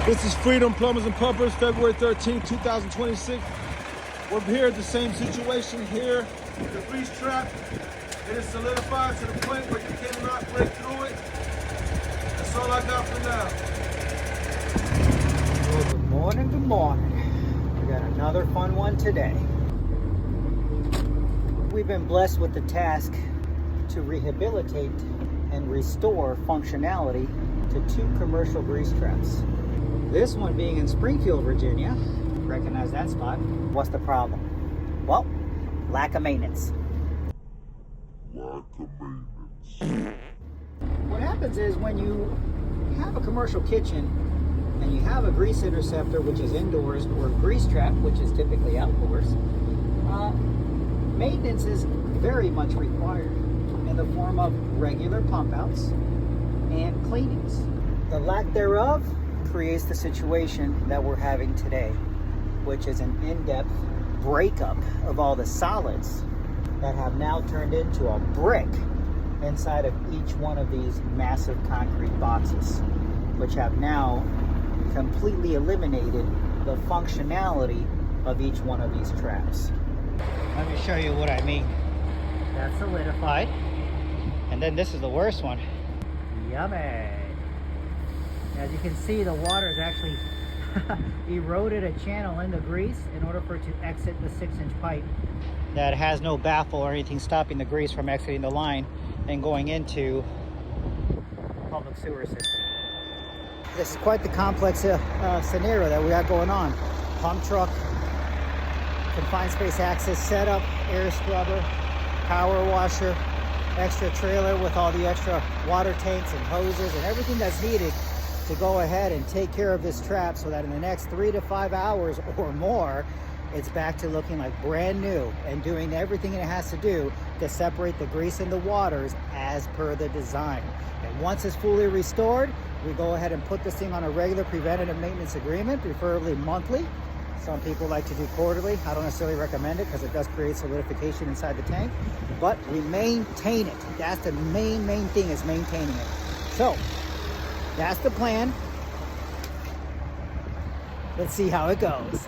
This is Freedom Plumbers and Pumpers, February 13, 2026. We're here at the same situation here. The grease trap, it is solidified to the point where you cannot break through it. That's all I got for now. Well, good morning, good morning. We got another fun one today. We've been blessed with the task to rehabilitate and restore functionality to 2 commercial grease traps. This one being in Springfield, Virginia. Recognize that spot. What's the problem? Well, lack of maintenance. What happens is when you have a commercial kitchen and you have a grease interceptor, which is indoors, or a grease trap, which is typically outdoors, maintenance is very much required in the form of regular pump outs and cleanings. The lack thereof creates the situation that we're having today, which is an in-depth breakup of all the solids that have now turned into a brick inside of each one of these massive concrete boxes, which have now completely eliminated the functionality of each one of these traps. Let me show you what I mean. That's solidified. And then this is the worst one. Yummy. As you can see, the water has actually eroded a channel in the grease in order for it to exit the 6-inch pipe that has no baffle or anything stopping the grease from exiting the line and going into the public sewer system. This is quite the complex scenario that we got going on. Pump truck, confined space access setup, air scrubber, power washer, extra trailer with all the extra water tanks and hoses and everything that's needed to go ahead and take care of this trap so that in the next 3 to 5 hours or more, it's back to looking like brand new and doing everything it has to do to separate the grease and the waters as per the design. And once it's fully restored, we go ahead and put this thing on a regular preventative maintenance agreement, preferably monthly. Some people like to do quarterly. I don't necessarily recommend it because it does create solidification inside the tank, but we maintain it. That's the main thing, is maintaining it. So that's the plan. Let's see how it goes.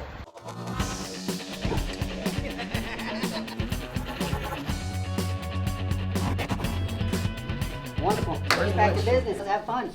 Wonderful. First back to business. Let's have fun.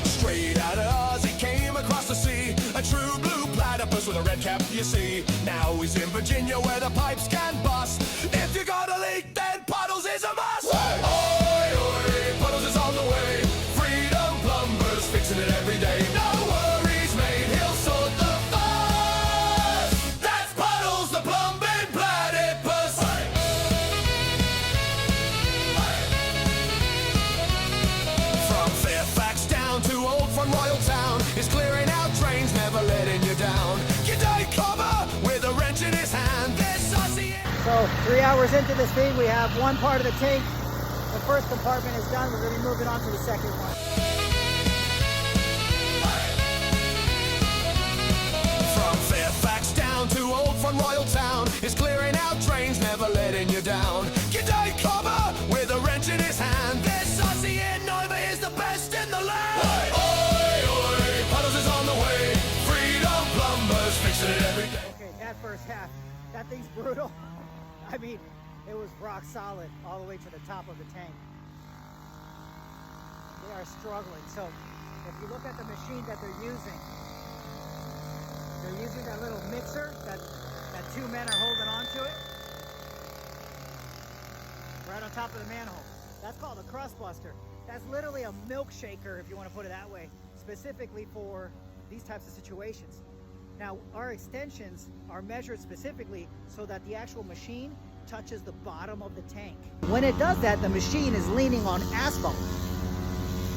Straight out of Oz, he came across the sea. A true blue platypus with a red cap, you see. Now he's in Virginia where the pipes can bust. If you got a leak, then Puddles is a must. Hey. Oi, oi, Puddles is on the way. Freedom Plumbers fixing it every day. No worries, mate, he'll sort the fuss. That's Puddles, the plumbing platypus. Hey. From Fairfax down to Old from Royal Town, he's clearing out drains, never letting you down. G'day Cobber with a wrench in his hand. This saucy. So 3 hours into this thing, we have one part of the tank. The first compartment is done. We're going to be moving on to the second one. From Fairfax down to Old from Royal Town, he's clearing out drains, never letting you down. G'day Cobber with a wrench in his hand. This saucy Nova is the best in the land. Oi, oi, Puddles is on the way. Freedom Plumbers fixing it every day. Okay, that first half, that thing's brutal. I mean, it was rock solid all the way to the top of the tank. They are struggling. So if you look at the machine that they're using that little mixer that 2 men are holding onto it right on top of the manhole. That's called a crust buster. That's literally a milk shaker, if you want to put it that way, specifically for these types of situations. Now, our extensions are measured specifically so that the actual machine touches the bottom of the tank. When it does that, the machine is leaning on asphalt.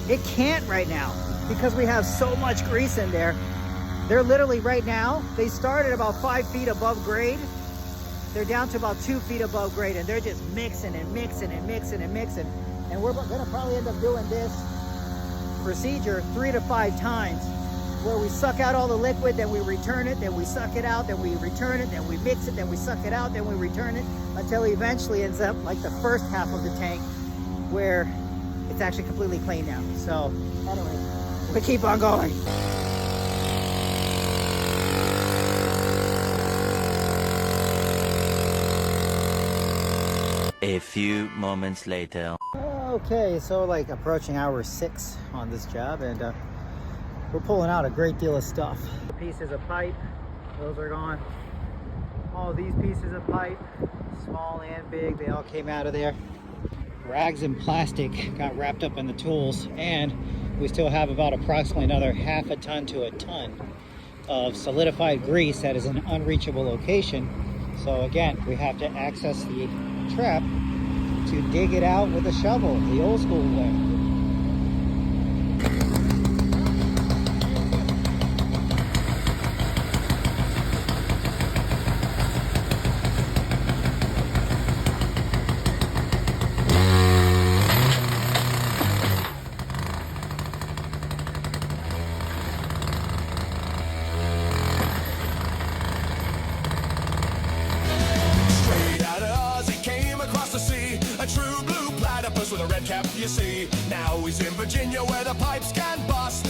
It can't right now because we have so much grease in there. They're literally right now, they started about 5 feet above grade. They're down to about 2 feet above grade, and they're just mixing and mixing and mixing and mixing. And we're gonna probably end up doing this procedure 3 to 5 times, where we suck out all the liquid, then we return it, then we suck it out, then we return it, then we mix it, then we suck it out, then we return it, until it eventually ends up like the first half of the tank where it's actually completely clean now. So anyway, we keep on going. A few moments later. Okay, so like approaching hour 6 on this job, and we're pulling out a great deal of stuff. Pieces of pipe, those are gone. All these pieces of pipe, small and big, they all came out of there. Rags and plastic got wrapped up in the tools, and we still have about approximately another half a ton to a ton of solidified grease that is in an unreachable location. So again, we have to access the trap to dig it out with a shovel, the old school way. True blue platypus with a red cap, you see. Now he's in Virginia where the pipes can bust.